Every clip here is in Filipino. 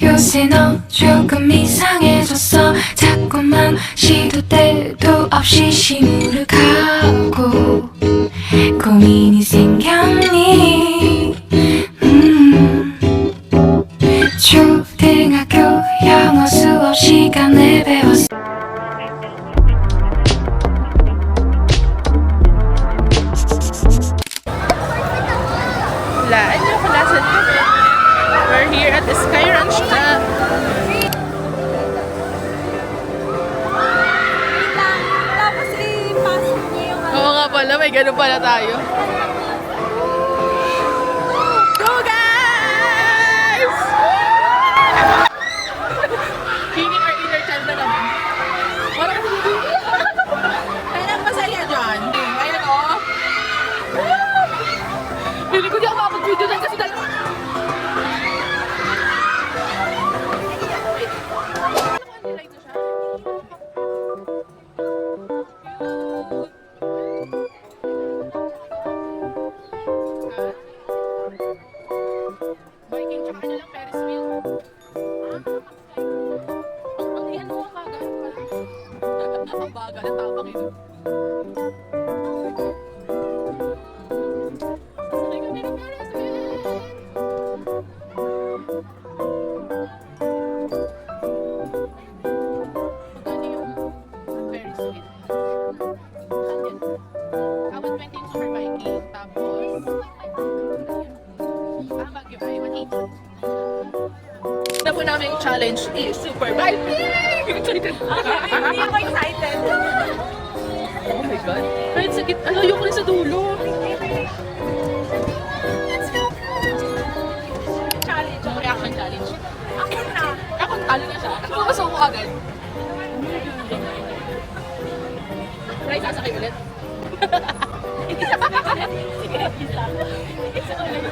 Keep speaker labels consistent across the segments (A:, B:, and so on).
A: 요새 너 조금 이상해졌어. 자꾸만 시도 때도 없이 시무룩하고 고민이 생겼니. 초등학교 영어 수업 시간에 배웠어.
B: We're here at the Sky Ranch na.
C: Tapos pasok niya yung
B: Oo nga pala, may ganun pala tayo. Go guys! Kingin our inner child na naman. Parang masaya dyan. Ayun o. Pili ko di ako makapag-video dyan kasi dalawa. Biking tsaka ano lang, Ferris wheel. Ang yan mo, bagal. Ang bagal, ang tapang ito. Sasakay kami ng Ferris wheel. Magkano yung Ferris wheel? Awat 20 yung super biking, tapos Baguio ay 180. Na po namin yung challenge is super biking!
C: Hindi ako excited.
B: Oh my God. Kahit sakit, alayo ko rin sa dulo.
C: Let's go!
B: Challenge, ang reaction challenge.
C: Ako na.
B: Ako, talo na siya. Pumasok ko agad. Right, sasakay ulit. Hindi sa baka ulit. Sige, isa. Isa ulit.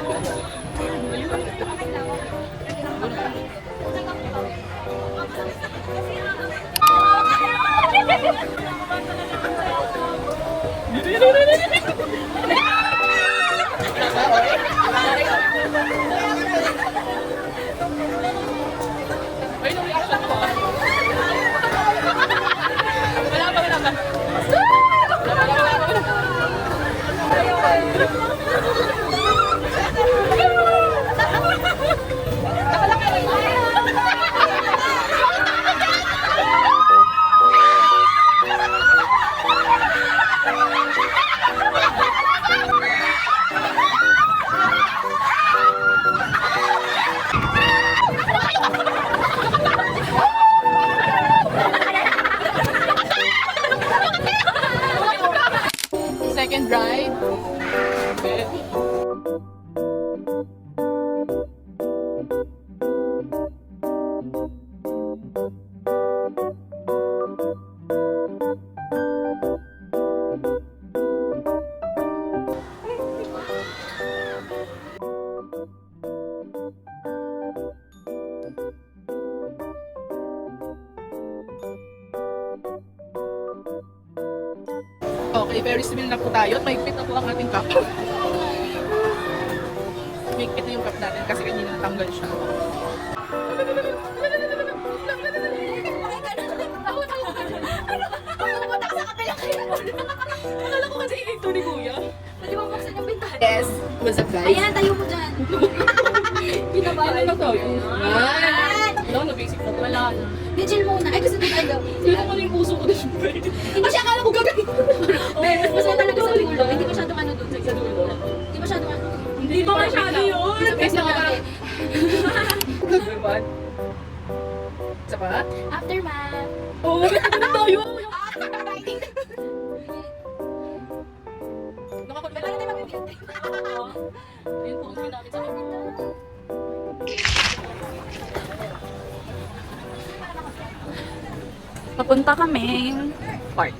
B: Wait, ang reaction ko. Wala pa. Second ride. Okay, Ferris wheel na po tayo at mahigpit na po ang ating cup. Mahigpit na yung cup natin kasi kanina natanggal siya.
C: Pumunta ka sa kapilang kayo.
B: Akala ko kasi ito ni Kuya.
C: Pwede mo buksan yung bintana.
B: Yes, what's up guys?
C: Ayan, tayo mo dyan.
B: Pinabahan na tayo.
C: Ayan.
B: Wala na, basic na to.
C: Wala na. Di, chill muna. Ay, gusto nito daw.
B: Hindi ko yung puso ko na syempre.
C: Hindi siya akala ko gagawin. Mas masaya talaga sa dulo. Hindi masyadong ano doon.
B: Sa dulo.
C: Hindi masyadong ano.
B: Hindi ba masyado yun?
C: Best na parang.
B: Number one. Isa pa?
C: Aftermath.
B: Oo, ano na tayo? Nakakulit
C: Ano tayo mag-beauty?
B: Ayun po, ang namin sa kabila.
C: Papunta kaming park.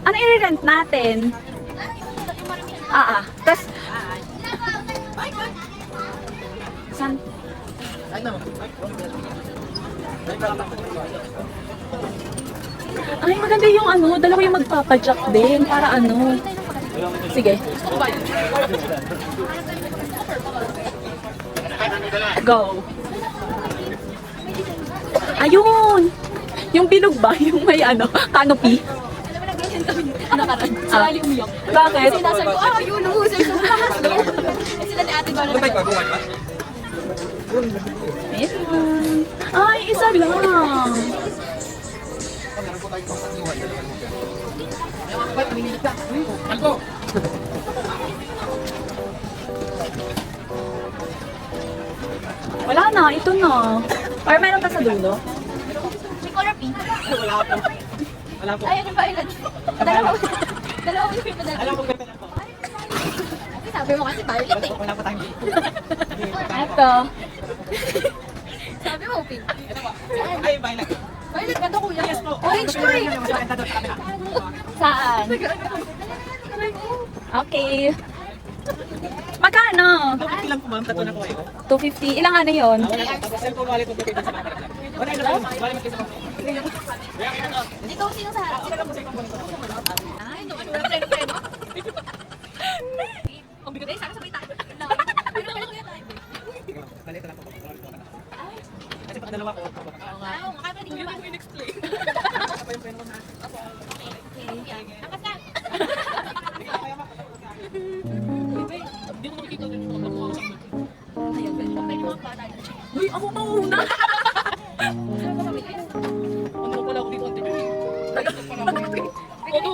C: Ano i-rent natin? Tapos, saan? Ay, maganda yung ano, dalawa yung magpapajack din, para ano. Sige.
B: Go. Ayun! Yung bilog ba? Yung may ano, canopy?
C: Alam mo na, ganyan kami nakaraan. Sila Ali umiyak.
B: Bakit?
C: Kasi nasa ko, yun, loser. So, sila ni ate Bala.
B: Ayun. Ay, isa lang. Wala na, ito na. Or meron pa sa dulo?
C: May color pink.
D: Wala po. Wala po.
C: Ay, ano ba ilan? Dalawa yung pink na
D: Alam
C: dalawa.
D: ko ganda na po.
C: Ay, sabi mo kasi violet eh.
D: Wala po tayong
B: Ito.
C: Sabi mo pink.
D: Ay, violet.
C: Violet ka to, kuya.
D: Yes po.
C: Orange ko eh.
D: Mas maganda doon sa kabila.
B: Saan? Okay. Magkano?
D: 250 lang po ma'am, tato na ko kayo.
B: 250. Ilang ano yun?
D: Wala lang. Tapos cellphone wallet po kayo sa camera. Wala lang. Wala lang kayo sa
C: Ikaw sino sa harap? Ay, no, ano ba preno? Ang bigat eh, sana sabay tayo. Pero kailan kaya tayo?
D: Balita lang po. Kasi pag dalawa ko.
C: Oo, makaka din naman.
B: in-explain.
C: Angkas na.
B: Hindi ko makikita din yung mga mukha sa akin. Uy, ako mauna! Ano pala ako dito, ante Julie?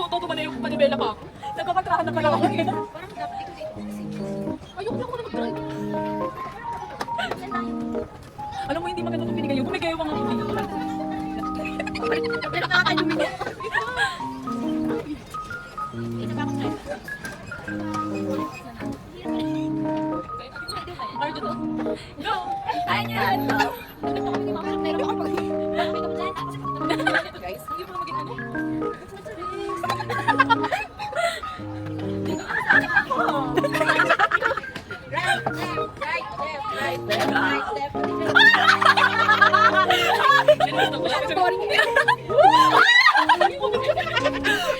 B: Todo man na yung manibela pa ako. Nagpapatrahan na pala ako.
C: Parang dapat ikaw dito.
B: Ayoko lang ko na mag-drive. Alam mo, hindi maganda itong binigay yun. Bumigay yung mga hindi.
C: Pero kakakayumi niya. Ito pa akong drive.
B: Ardo to. Go!
C: Ayan! Ano pa kami ni Mama? Meron pa kapag... Bakit kami dyan?
B: Guys, hindi mo maging ano?
C: Right, left, right, left, right, left, right, left. Boring niya.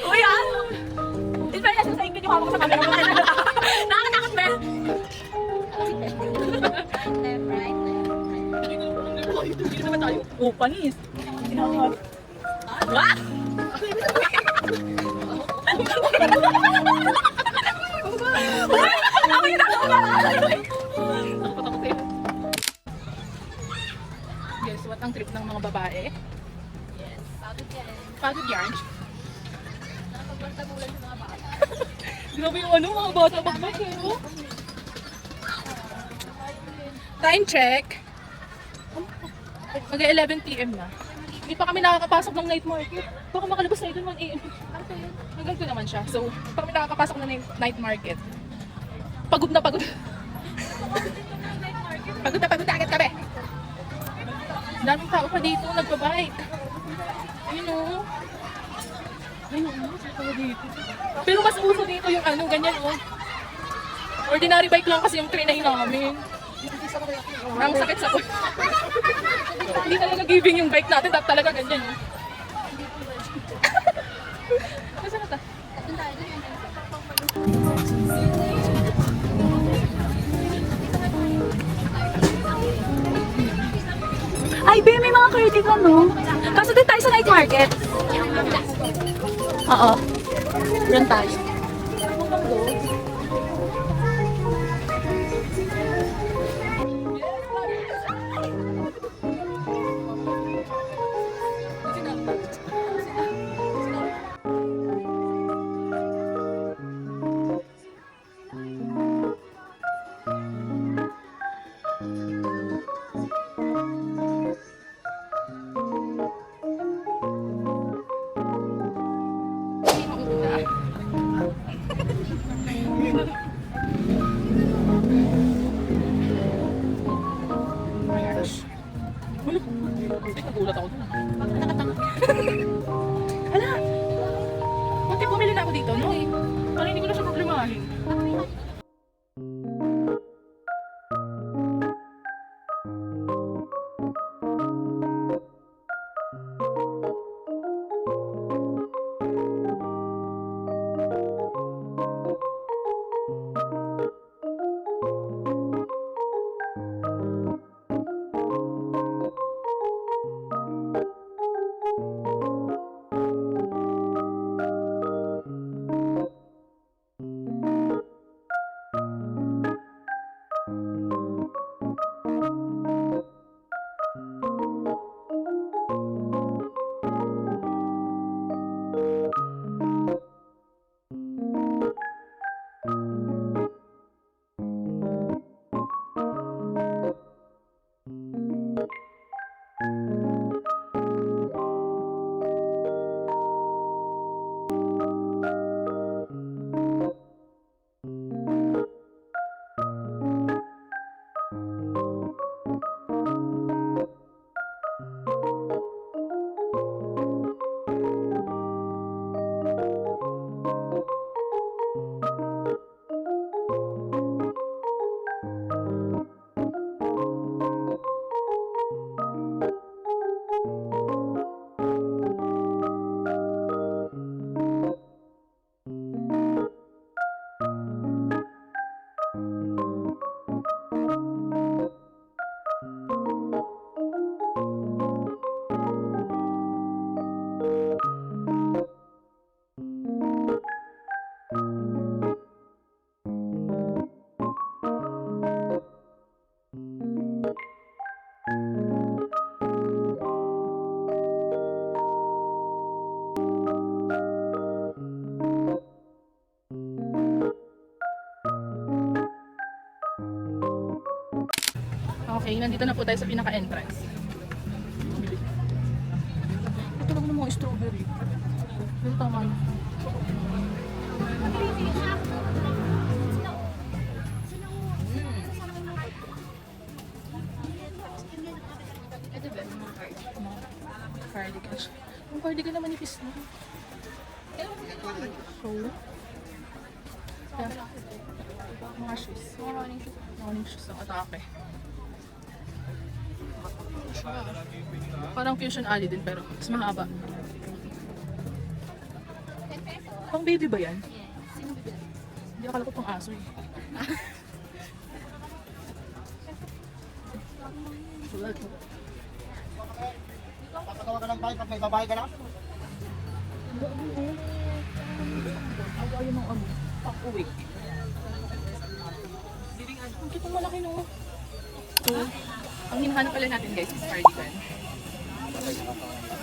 B: Uy, ah! In fairness, sa ingin yung hawak sa camera. Nakakatakot, Ben!
C: Left, right, left.
B: Hindi naman tayo. Oh, panis. Tinawag. What? Ako yung nakatakot eh. Guess what ang trip ng mga babae?
C: Yes, pagod yan.
B: Pagod yarn.
C: Nakapagtagulan sa mga bata.
B: Grabe yung ano, mga bata magbag eh, no? Time check. Mag-11 PM na. Hindi pa kami nakakapasok ng night market. Baka makalabas na ito 1 AM. Hanggang ko naman siya. So, pa kami nakakapasok ng night market. Pagod na pagod. Pagod na agad kami. Daming tao pa dito, nagpa-bike. Ayun o. Ayun o, tao dito. Pero mas uso dito yung ano, ganyan o. Ordinary bike lang kasi yung trinay namin. Ang sakit sa Hindi talaga giving yung bike natin, talaga ganyan o. Masa na ta?
C: Doon tayo, doon yun.
B: Ay, be, may mga cardigan, no? Kaso din tayo sa night market. Oo. Doon tayo. Okay, nandito na po tayo sa pinaka-entrance. Ito lang ng mga strawberry. Pero tama na. Ito ba? Mga cardigan. Yung cardigan naman nipis na. So, yeah. Mga shoes. Mga running shoes ang atake. Parang Fusion Alley din pero mas mahaba. Pang baby ba yan? Hindi, akala ko pang aso eh.
D: Papatawa ka ng bahay pag may babae ka na.
B: Awayan ng ano, pag-uwi. Ang kitang malaki no. So, ang hinahanap pala natin guys is cardigan.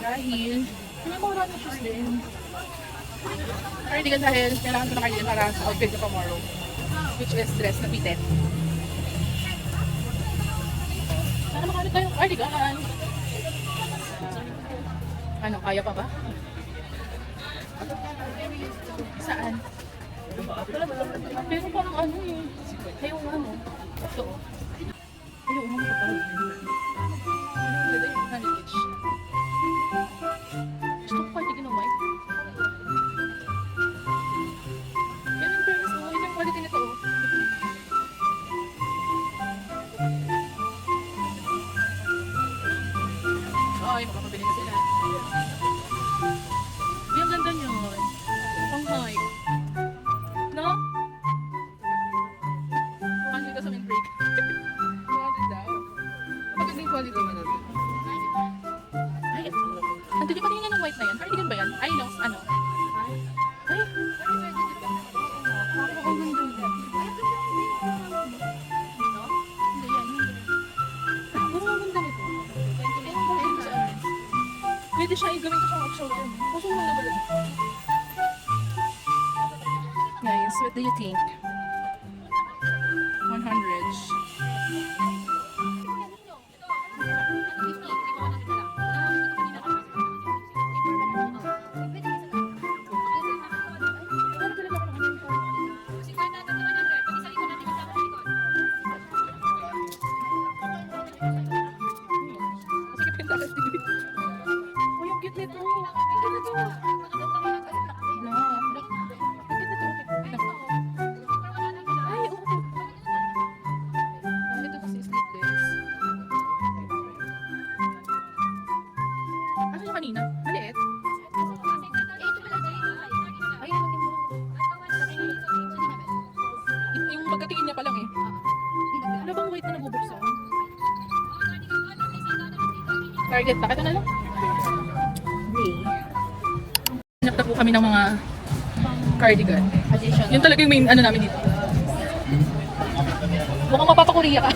B: Dahil, may mga running shoes din. Cardigan dahil kailangan ko na cardigan para sa outfit ko tomorrow. Which is dress na fitted. Sana makahanap tayo ng cardigan. Ano, kaya pa ba? Saan? Pero parang ano eh. Ayaw nga mo. Ito. Ayaw nga mo pa pala. Pwede yung 100 each. Gusto ko cardigan ng white. Pero in fairness, okay yung quality nito. Ay, makapabili na sila. Yung ganda nyo. Pang hike. No? 100 ka sa main break. 200 daw. Maganda yung quality mo natin. Ay, nandun yung kanina ng white na yan. Cardigan ba yan? Ay, no. Ano? Ay. Pwede siya i-gawin ko siyang option. Kaso mo na ba lang? Guys, what do you think? 100. Sige, pinta ka sige. Oh, yung cute nito. Ang cute nito. Na. Ang cute nito. Ay, oo. Ito kasi sleeveless. Ano yung kanina? Maliit? Ay, yung pagkatingin niya pa lang eh. Ano bang weight na nabubuksan? Target pa. Ito na lang. Hanap na po kami ng mga cardigan. Yun talaga yung main ano namin dito. Mukhang mapapa-Korea ka.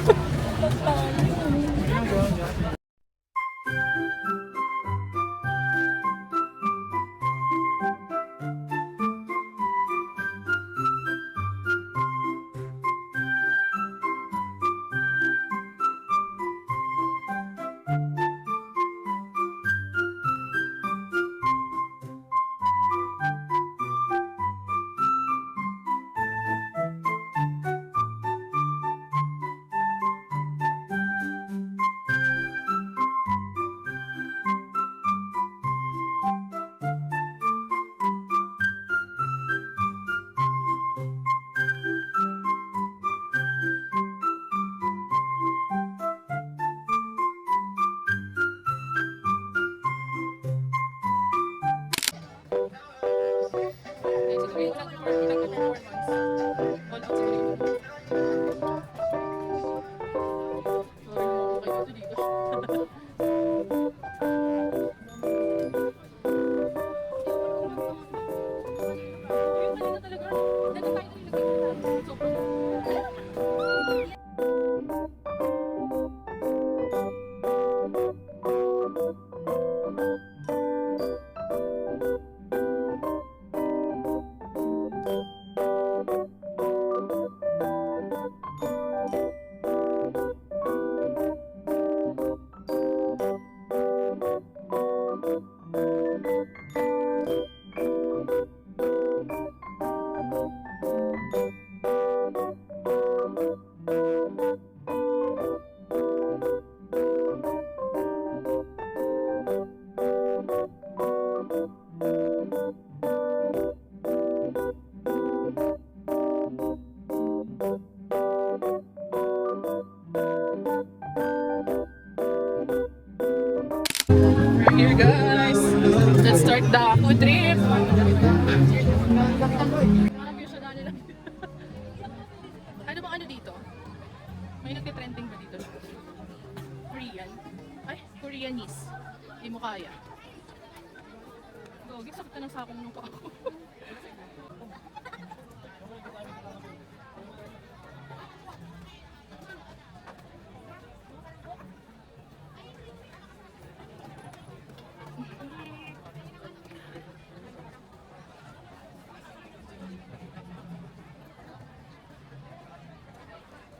B: We're here guys. Let's start the food trip. Ano bang ano dito? May nagtitrending ba dito? Korean? Ay, Koreanese. Hindi mo kaya. Gogi, sakit na ng sakong nung pa ako.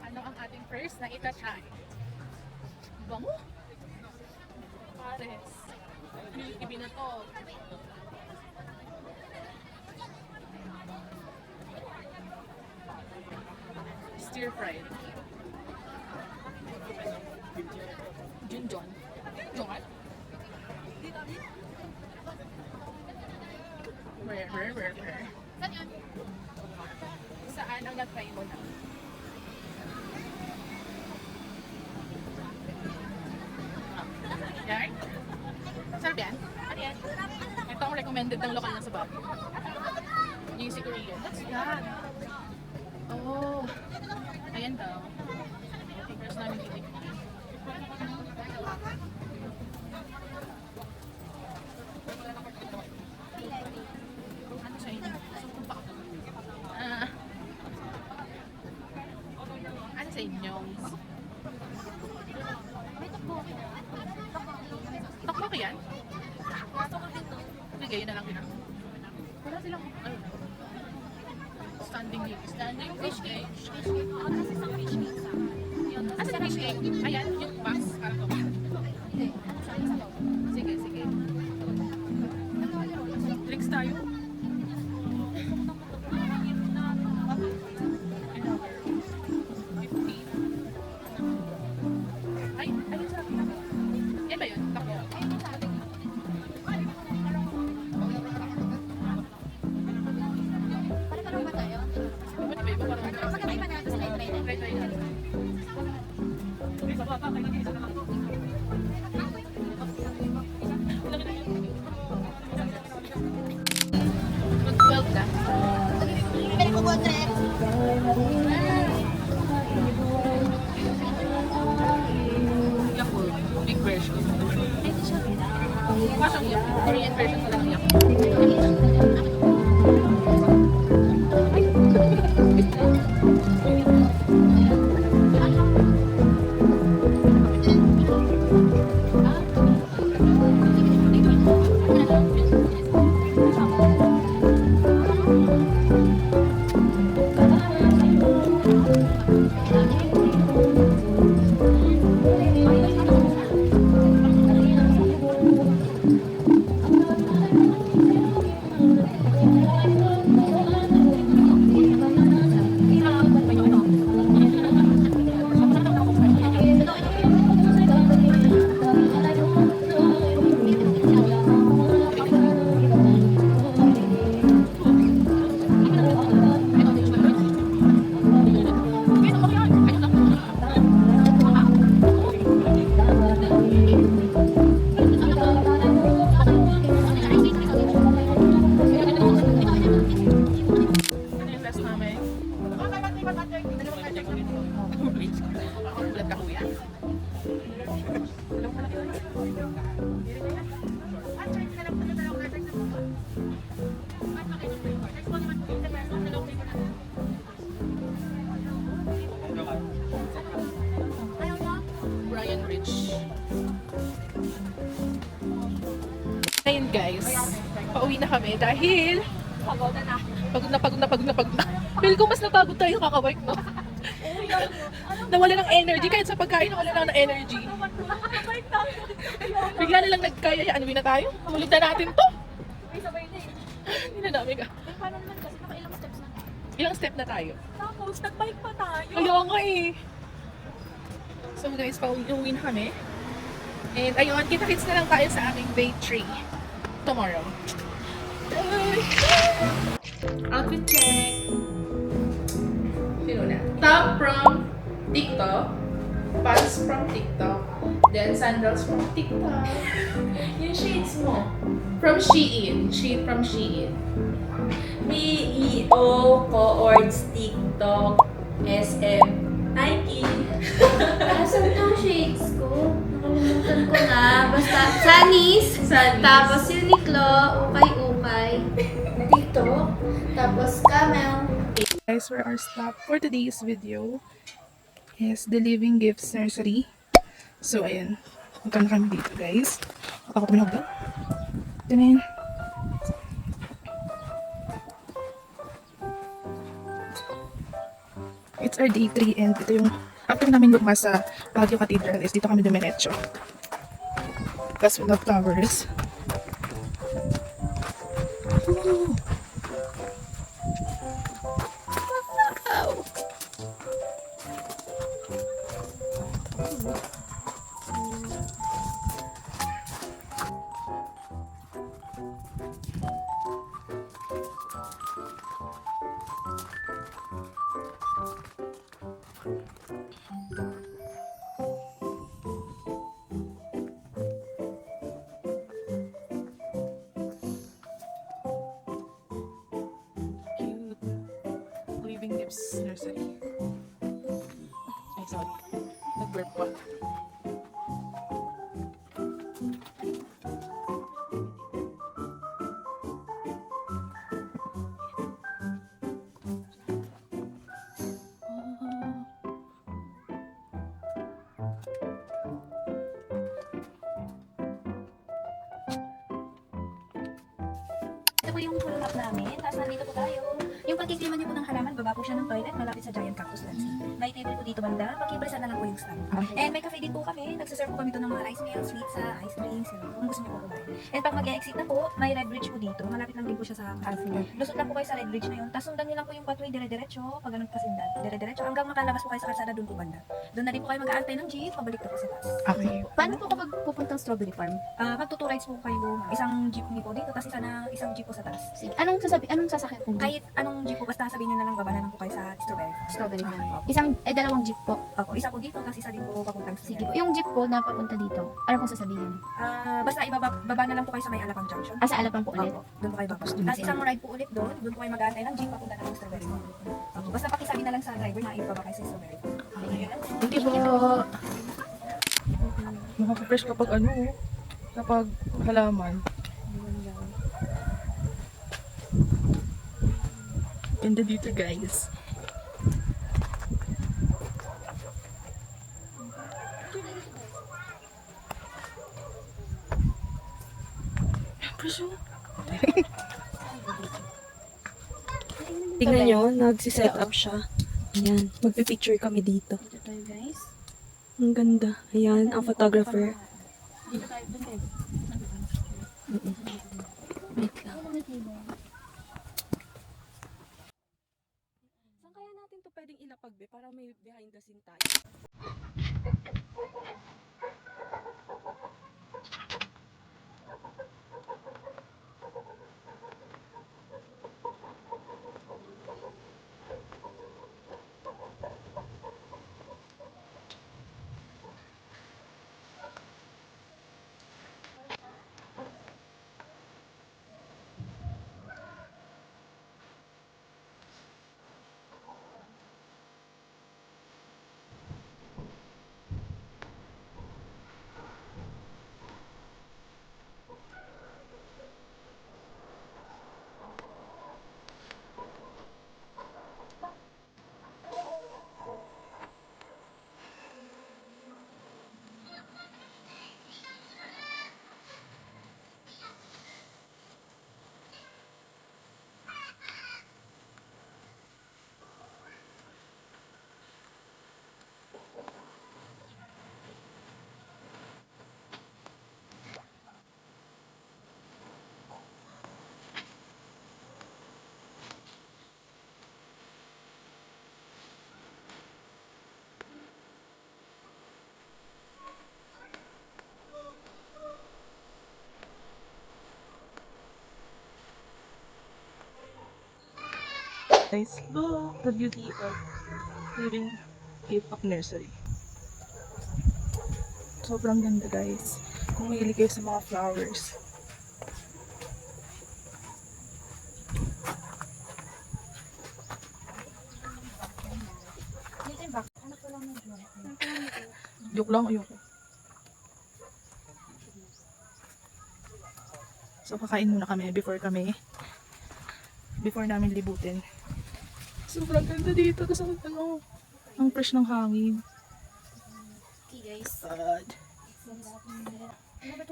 B: Ano ang ating first na itatry? Bango? Pares. Milky bean na to. Stir fried. Junjon. Jungan? Where?
C: Saan yun?
B: Saan ang nag-try mo na? Yan? Sarap yan? Ano yan? Ito ang recommended ng lokal na sa Baguio. Yung si Korean. That's that. Oh. Ayan daw. Okay, first namin titikman. Ano sa inyo? Sumpong pa ako. Ano sa inyo?
C: May takbo.
B: Takbo ka yan? Sige, yun na lang din ako. Wala silang, ano, standing fish cake.
C: Ako kasi isang fish cake sa akin. Yun,
B: Asa sa fish cake? Ayan, yung box. Parang to.
C: Hindi. Saan sa loob?
B: Sige. Drinks tayo. Ay, ayun sa akin. Yan ba yun? Takbo.
C: Pare-pareho ba tayo?
B: Ba't iba? Parang
C: Magkakaiba na ito sa try natin.
B: try natin. Mag-12 na.
C: Pwede ko buat trip.
B: Yakult. Big version.
C: Ito siya.
B: Kasang Yakult. Korean version ko lang ng Yakult. Ano yung last namin? Ulat ka kuya? Alam mo na yun. Brian Rich. Ngayon guys, pauwi na kami dahil pagod na. Feel ko mas napagod tayo kakawork, no? Nawala ng energy, kahit sa pagkain nawala lang ng energy. Bigla na lang nagkayayaan, na tayo. Ulit na natin to. Hindi na namin ka.
C: Paano naman kasi nakailang steps na?
B: Ilang step na tayo?
C: Tapos, nag-bike pa tayo.
B: Kaya nga eh. So guys, pauwi na kami. And ayun, kita-kits na lang tayo sa aming bay tree tomorrow. Bye! Outfit check! Sino na? Top from TikTok. Pants from TikTok. Then sandals from TikTok.
C: Yung shades mo.
B: From Shein. Shade from Shein.
C: BEO, Coords, TikTok, SM, Nike.
E: Asan tong shades ko? Nakalimutan ko na. Basta, Sunnies.
B: Sunnies.
E: Tapos Uniqlo, ukay-ukay. TikTok. Tapos Camel.
B: Guys, for our stop for today's video is the Living Gifts Nursery. So, ayan. Punta na kami dito, guys. Ako tumawag doon. Ito na yun. It's our day 3 and ito yung after namin lumas sa Baguio Cathedral is dito kami dumiretso. Tapos we love flowers. Ooh. Wow. Cute. Living Gifts Nursery. Ay, sorry. Nag-burp pa.
E: Ito po yung follow-up namin. Tapos nandito po tayo. Yung pagkikliman niyo po ng halaman, baba po siya ng toilet, malapit sa Giant Cactus Landscape. May table po dito banda, pakipresan na lang po yung stand. And may cafe din po kami. Nagsaserve po kami doon ng mga rice meals, sweets, ice drinks, yun, kung gusto niyo po kumain. And pag mag-exit na po, may red bridge po dito. Malapit lang din po siya sa cafe. Lusot lang po kayo sa red bridge na yun. Tapos sundan niyo lang po yung pathway dire-diretso, pag ganun kasindan. Dire-diretso hanggang makalabas po kayo sa kalsada doon po banda. Doon na din po kayo mag-aantay ng jeep, pabalik na po sa taas.
B: Okay.
E: Paano po kapag pupuntang Strawberry Farm? Magto-two rides po kayo. Isang jeepney po dito, tapos isang jeep po sa taas.
F: Anong sasakyan po?
E: Kahit anong jeep po, basta sabihin nyo na lang baba na lang po kayo sa Strawberry.
F: Strawberry
E: Ah,
F: Farm.
E: opo.
F: Dalawang jeep po.
E: Opo, isa po dito, tapos isa din po papuntang
F: Sige po.
E: Strawberry.
F: Yung jeep po na papunta dito, ano pong sasabihin?
E: Basta baba na lang po kayo sa may Alapang Junction.
F: Sa Alapang po ulit.
E: Opo, doon po kayo bababa.
F: Doon
E: Tapos
F: po.
E: isang ride po ulit doon po kayo mag-aantay ng jeep papunta na ng Strawberry. Opo, basta pakisabi na lang sa driver na ibaba kayo sa Strawberry.
B: Hindi ba makaka-fresh kapag kapag halaman. Ganda dito, guys. Fresh.
G: Tingnan nyo, nagsiset up siya. Ayan, magpipicture kami dito.
E: Dito tayo guys.
G: Ang ganda. Ayan, ang photographer.
E: Dito tayo dun eh.
G: Wait lang. Saan kaya natin to pwedeng ilapag, be? Para may behind the scene tayo.
B: Guys, look, the beauty of living K-pop nursery. Sobrang ganda guys. Kung mahilig kayo sa mga flowers. Joke lang, ayoko. So, kakain muna kami before namin libutin. Sobrang ganda dito. Tapos ang fresh ng hangin.
E: Okay guys.
B: God.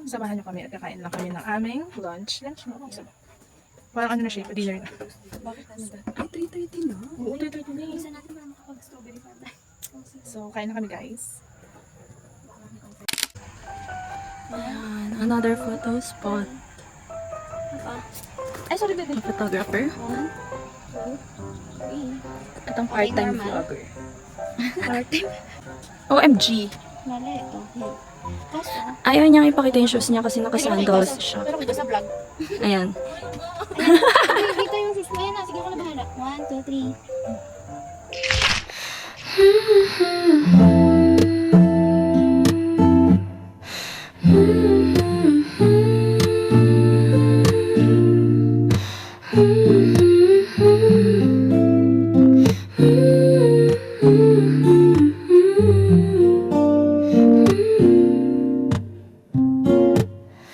B: Samahan nyo kami at kakain lang kami ng aming lunch. Parang ano na siya, dinner na.
G: Ay, 3:30 na.
B: Oo, 3:30 na eh.
E: Isa natin para makapag-strawberry fanta.
B: So, kain na kami guys.
G: Ayan, another photo spot.
E: Ay, sorry baby.
G: Photographer.
E: 1, 2, 3.
B: Itong part-time
E: normal.
B: vlogger.
E: Part-time.
G: OMG.
E: Mali ito. Kaso,
G: Ayaw niyang ipakita yung shoes niya kasi naka-sandals siya.
B: Pero kita sa vlog.
G: Ayan.
E: dito yung sis mo. Yan na, sige ako na bahala. 1, 2, 3.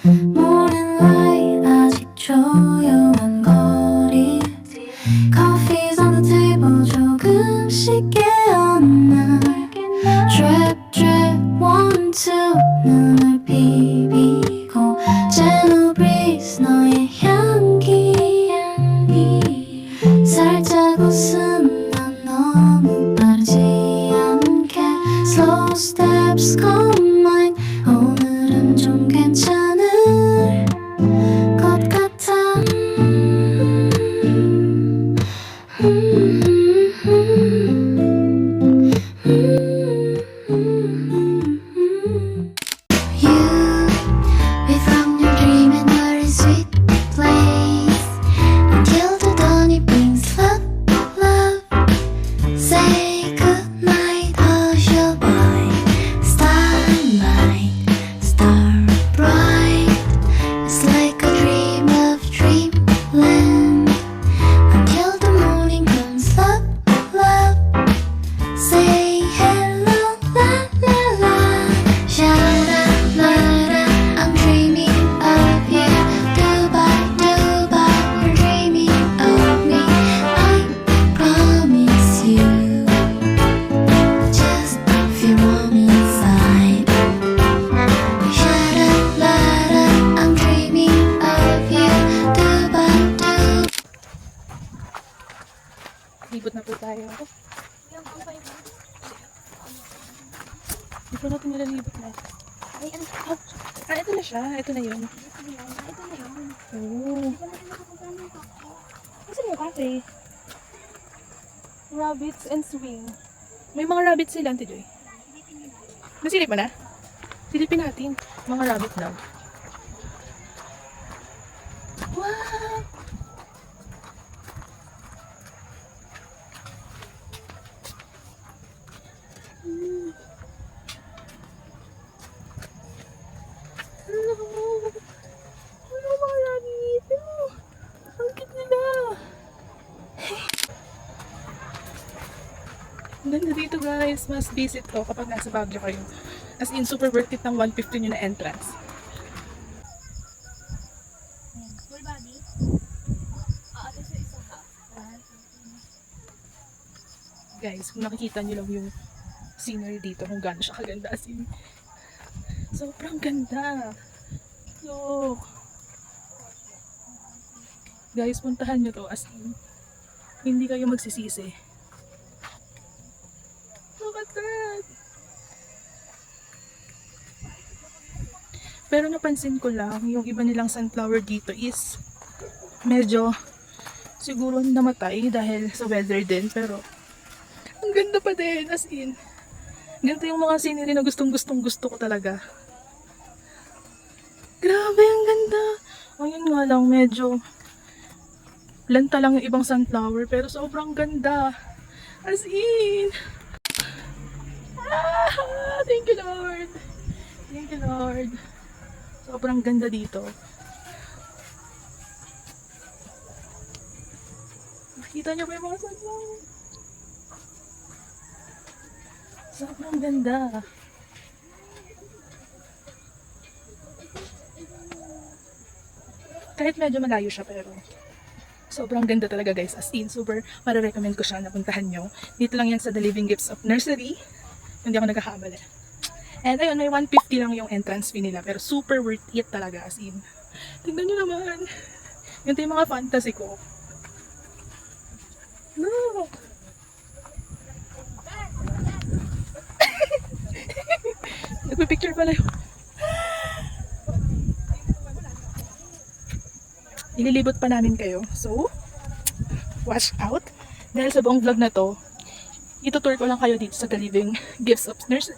A: Morning light 아직 조용한 거리 Coffee's on the table 조금씩 깨어나 Drip drip 1, 2 눈을 비비고 Gentle breeze 너의 향기 살짝 웃음 난 너무 빠르지 않게 Slow steps come mine 오늘은 좀 괜찮을 것 같아 You, we found your dream and are in sweet place Until the dawn it brings love, love Say goodnight, hush your boy Starlight, star bright It's like a dream of dreamland Until the morning comes love, love Say hello, la la la Sha-da-la-da I'm dreaming of you Do-ba-do-ba You're dreaming of me I promise you Just feel warm inside Sha-da-la-da I'm dreaming of you Do-ba-do
B: Libot na po tayo. Di pa natin nilalibot na.
E: Ay, ano?
B: Ito na siya. Ito na yun.
E: Ito na yun.
B: Oo.
E: Kasi yung cafe.
B: Rabbits and swing. May mga rabbits sila, Auntie Joy. Nasilip mo na? Silipin natin. Mga rabbit daw. Wow! Ano mga rabbit? Ang cute nila. Ang ganda dito guys. Must visit to kapag nasa Baguio kayo. As in, super worth it ng 150 nyo na entrance.
E: Full body. Ito sa isa ka.
B: Guys, kung nakikita nyo lang yung scenery dito, kung gaano siya kaganda. As in, sobrang ganda. Look. Guys, puntahan nyo to. As in, hindi kayo magsisisi. Look at that. Pero napansin ko lang, yung iba nilang sunflower dito is medyo siguro namatay dahil sa weather din. Pero ang ganda pa din, as in. Ganito yung mga scenery na gusto ko talaga. Grabe, ang ganda. Ayun nga lang, medyo lanta lang yung ibang sunflower, pero sobrang ganda. As in! Thank you, Lord! Thank you, Lord! Sobrang ganda dito. Nakita niyo ba yung mga sunflower? Sobrang ganda. Kahit medyo malayo siya, pero sobrang ganda talaga guys. As in, super mare-recommend ko siya na puntahan nyo. Dito lang yan sa The Living Gifts of Nursery. Hindi ako nagkakamali. And ayun, may 150 lang yung entrance fee nila. Pero super worth it talaga. As in, tingnan nyo naman. Yun yung mga fantasy ko. No! Nagpipicture pala yun. Ililibot pa namin kayo. So, watch out. Dahil sa buong vlog na to, itutour ko lang kayo dito sa The Living Gifts of Nursery.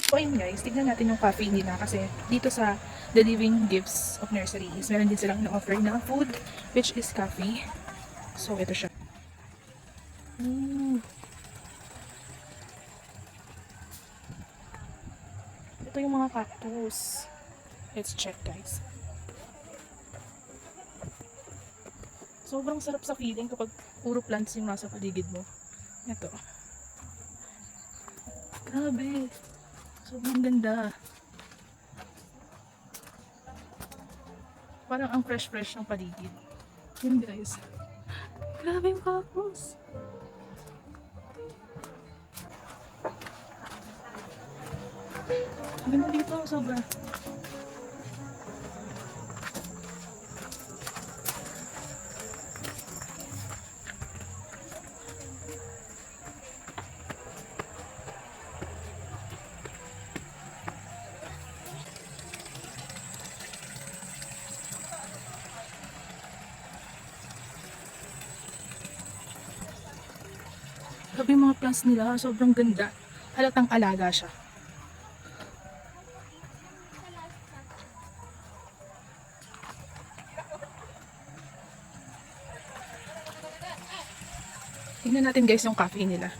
B: So, ayun guys, tignan natin yung cafe nila kasi dito sa The Living Gifts of Nursery is meron din silang na-offer na food, which is coffee. So, ito siya. Ito yung mga cactus. Let's check guys. Sobrang sarap sa feeling kapag puro plants yung nasa paligid mo. Ito. Grabe. Sobrang ganda. Parang ang fresh-fresh ng paligid. Yun guys. Grabe yung cactus. Ang ganda dito. Sobra. Grabe yung mga plants nila, sobrang ganda. Halatang alaga siya. Tingnan natin guys yung cafe nila.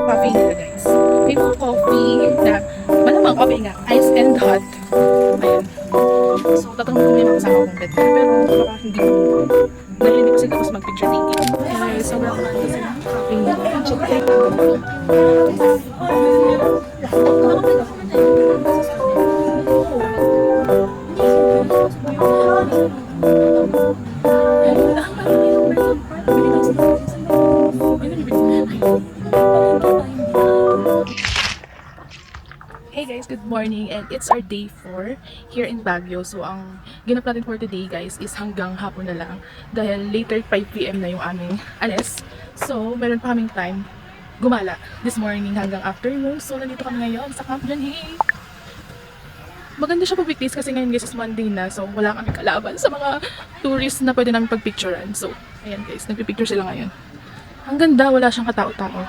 B: Coffee nila guys. May mga coffee na, malamang coffee nga, ice and hot. Ayan. So, tatanong ko yung mga kasama kong bed. Pero baka hindi ko. Dahil hindi ko sila tapos mag-picture taking. Okay, sobrang kumanda sila ng coffee nila. Hey guys, good morning and it's our day 4 here in Baguio. So ang ginap natin for today guys is hanggang hapon na lang dahil later 5 PM na yung aming alis. So meron pa kaming time gumala this morning hanggang afternoon. So nandito kami ngayon sa Camp Janhay. Maganda siya pag weekdays kasi ngayon guys is Monday na, so wala kami kalaban sa mga tourists na pwede namin pagpicturean. So ayan guys, nagpipicture sila ngayon. Ang ganda, wala siyang katao-tao.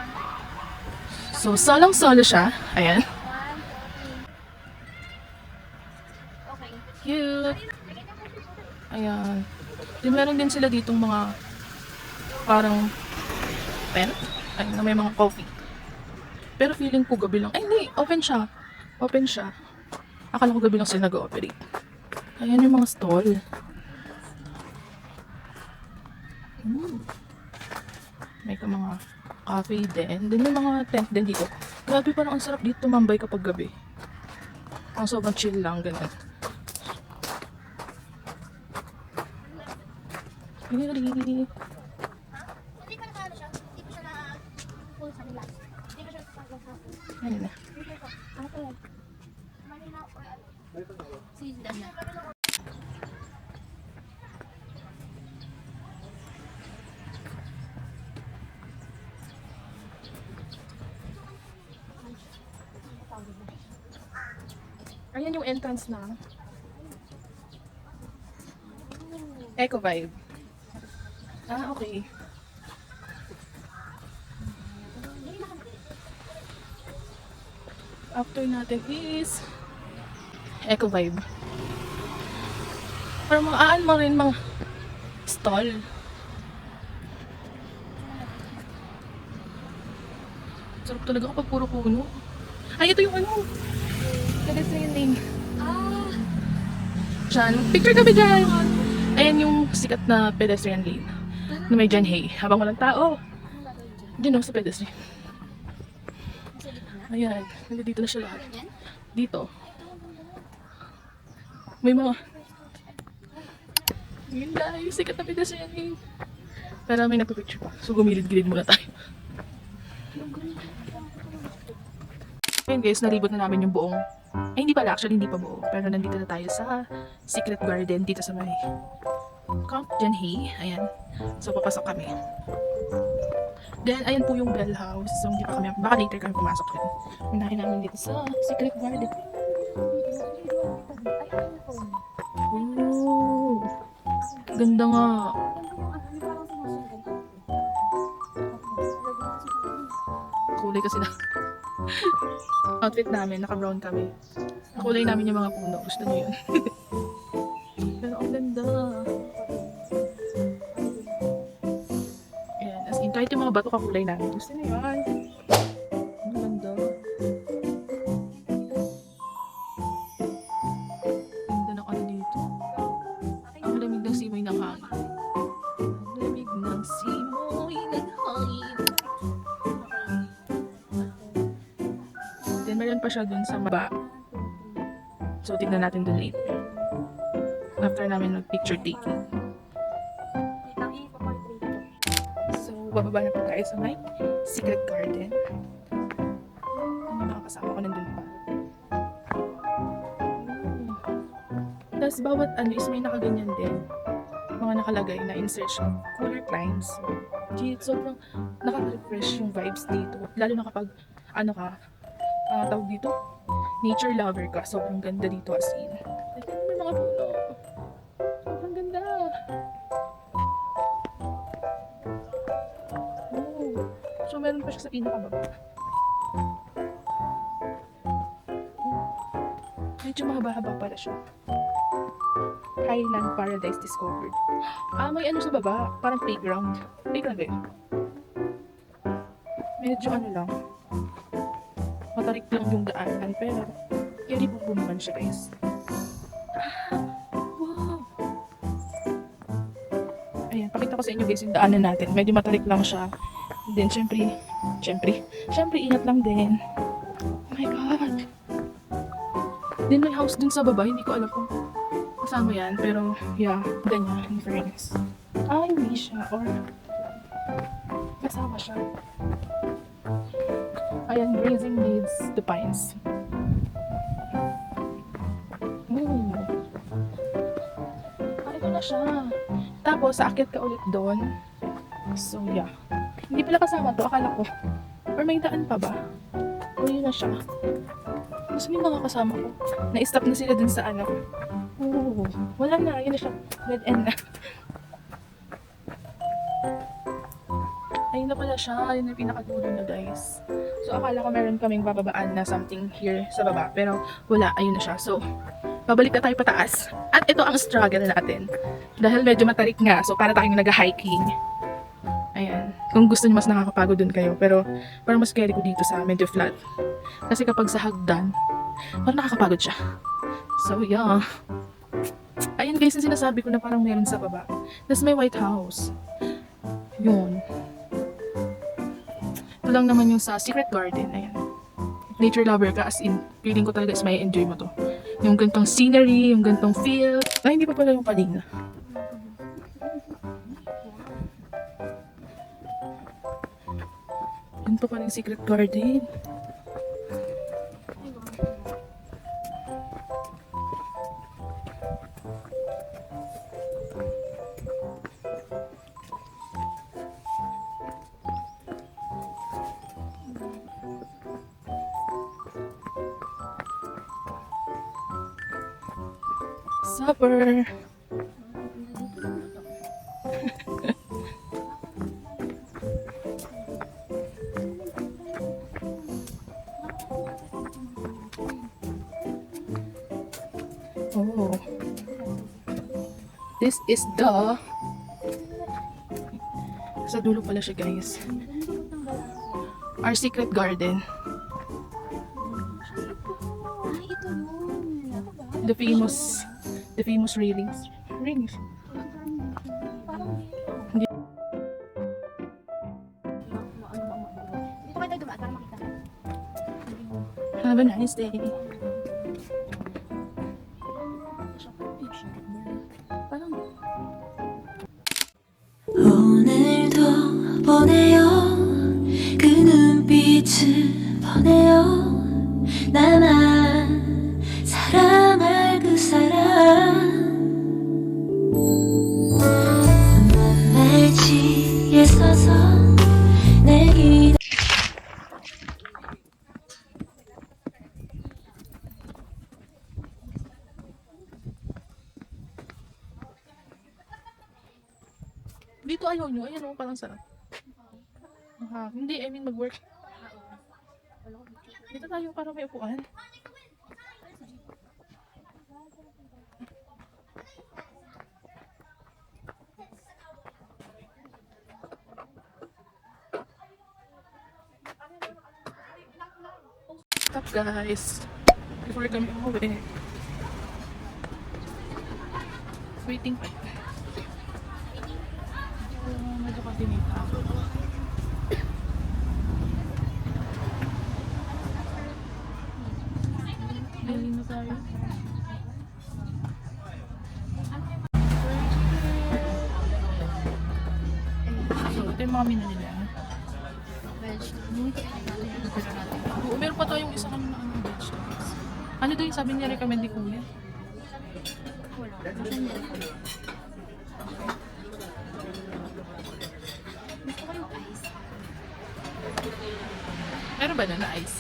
B: So solong-solo siya. Ayan. Cute. Ayan. Then meron din sila ditong mga parang tent. Ayun, na may mga coffee. Pero feeling ko gabi lang. Ay, hindi. Open siya. Open siya. Akala ko gabi lang sila nag-ooperate. Ayan yung mga stall. May mga cafe din. Then may mga tent din dito. Grabe, parang ang sarap dito tumambay kapag gabi. Ang sobrang chill lang, ganun.
A: Hindi pa nakaano siya. Hindi pa siya na full sa nila. Hindi pa siya sa
B: Ayun na.
A: ano to?
B: Ayan yung entrance na. Eco Vibe. Ah, okay. After natin is Eco Vibe. Para maaaan mo rin mga stall. Sarap talaga kapag puro puno. Ay, ito yung ano. Pedestrian lane. Diyan. Picture kami dyan. Ayan yung sikat na pedestrian lane. Na may John Hay. Habang walang tao. Diyan o, sa pedestrian. Ayan. Nandito na siya lahat. Dito. May mga... Yun guys, sikat na pedestrian lane. Pero may nagpapicture pa. So gumilid-gilid muna tayo. Ayun guys, naribot na namin yung buong... Ay, hindi pala. Actually, hindi pa buo. Pero nandito na tayo sa Secret Garden dito sa may Camp John Hay. Ayan. So, papasok kami. Then, ayan po yung bell house. So, hindi pa kami... Baka later kami pumasok din. Unahin namin dito sa Secret Garden. Ooh. Ganda nga. Kulay kasi na. Outfit namin, naka-brown kami. Nakulay namin yung mga puno. Gusto nyo yun. Pero ang ganda. Ayan, as in, kahit yung mga bato kakulay namin. Gusto nyo yun. Ang ganda. Ganda ng ano dito. Ang lamig ng simoy ng hangin. Ang lamig ng simoy ng hangin. Then, meron pa siya dun sa baba. So, tignan natin dun later. After namin mag-picture taking. So, bababa na po tayo sa my Secret Garden. Yung mga kasama ko nandun pa. Tapos, bawat ano is may nakaganyan din. Mga nakalagay na insert siya. Cooler climbs. Sobrang nakaka-refresh yung vibes dito. Lalo na kapag, ano ka, tawag dito, nature lover ka. Sobrang ganda dito as in. Tignan mo yung mga puno. Sobrang ganda. Oh. So, meron pa siya sa pinakababa. Medyo mahaba-haba pala siya. Highland Paradise Discovered. Ah, may ano sa baba. Parang playground. Playground ba yun? Medyo ano lang. Matarik lang yung daanan, pero carry po naman siya guys. Wow! Ayan, pakita ko sa inyo guys yung daanan natin. Medyo matarik lang siya. And then, syempre, ingat lang din. Oh my God! Then may house dun sa baba, hindi ko alam kung kasama yan, pero yeah, ganyan, in fairness. Ah, hindi siya, or kasama siya. Ayan, grazing needs the pines. Ah, ito na siya. Tapos, aakyat ka ulit doon. So, yeah. Hindi pala kasama to, akala ko. Or may daan pa ba? O, yun na siya. Gusto yung mga kasama ko. Na-stop na sila dun sa ano. Oh, wala na. Yun na siya. Dead end na. Ayun na pala siya. Ayun yung pinakadulo na guys. So, akala ko meron kaming bababaan na something here sa baba. Pero, wala. Ayun na siya. So, babalik na tayo pataas. At ito ang struggle natin. Dahil medyo matarik nga. So, para tayong nag-hiking. Ayan. Kung gusto niyo mas nakakapagod dun kayo. Pero, parang mas scary ko dito sa medyo flat. Kasi kapag sa hagdan, parang nakakapagod siya. So, yeah. Ayun guys, yung sinasabi ko na parang meron sa baba. Tapos may White House. Yun. Ito lang naman yung sa Secret Garden. Ayan. Nature lover ka, as in, feeling ko talaga is may enjoy mo to. Yung gantong scenery, yung gantong feel. Ay, hindi pa pala yung kanina. Yun pa pala yung Secret Garden. Lover. Oh. This is the sa dulo pala siya, guys. Our secret garden.
F: Ay, ito yun. Ako ba?
B: The famous rings. Rings.
F: Dito kayo tayo dumaan para makita.
B: Have a nice day.
F: Parang
G: 오늘도 보내요 그 눈빛을 보내요 나만 사랑할 그 사람 날치에 서서 내 기다
B: Dito ayaw nyo. Ayan o, parang sarap. Hindi, I mean mag-work. Dito tayo para may upuan. Stop, guys. Before kami umuwi. Waiting pa. Medyo katinita. Galing na tayo. So, ito yung mga menu nila. Oo, meron pa tayong isa kami na vegetables. Ano daw yung sabi niya recommend ni Kuya? Meron ba na ice?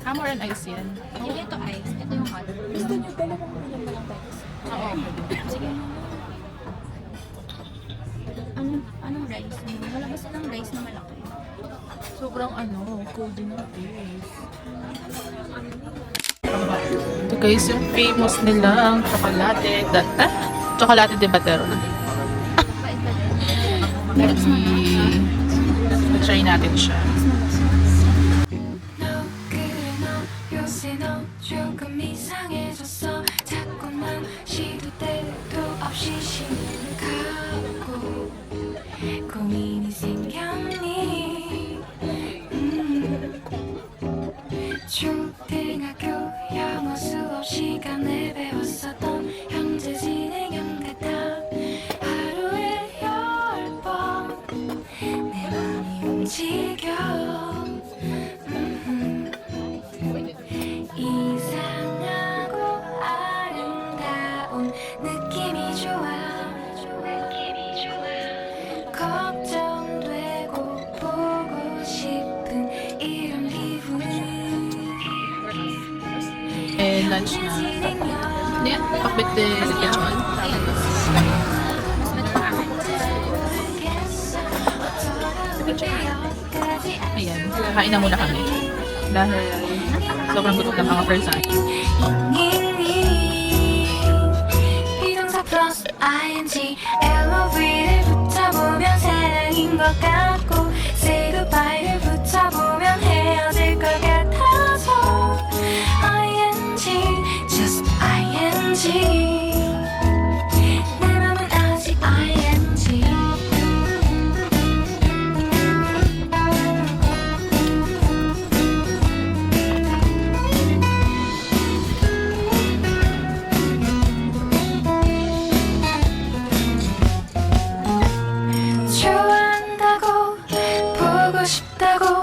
B: Hammer and ice yan.
F: yung ito ice. Ito yung hot. Gusto niyo dalawang ulam na lang tayo.
B: Oo.
F: Sige. Anong rice? Wala ba silang rice na malaki?
B: Sobrang cold din ang taste. Ito guys, yung famous nilang chocolate. Chocolate de batero. Try natin siya.
G: 요새 너 조금 이상해졌어 자꾸만 시도 때도 없이 심각하고 고민이 생겼니 초등학교 영어 수업 시간에 배웠었던 현재 진행형 같아 하루에 10번 내 맘이 움직여 이상하고 아름다운 느낌이 좋아 걱정되고 보고 싶은 이런 기분
B: Lunch na. Yeah, pakbit de lechon. Ayan, kain na muna kami. Dahil sobrang gutom ng mga person.
G: 비동사 플러스 ing LOV를 붙여보면 사랑인 것 같고 Say goodbye를 붙여보면 헤어질 것 같아서 ing just ing 내 맘은 아직 ing 좋아한다고 보고 싶다고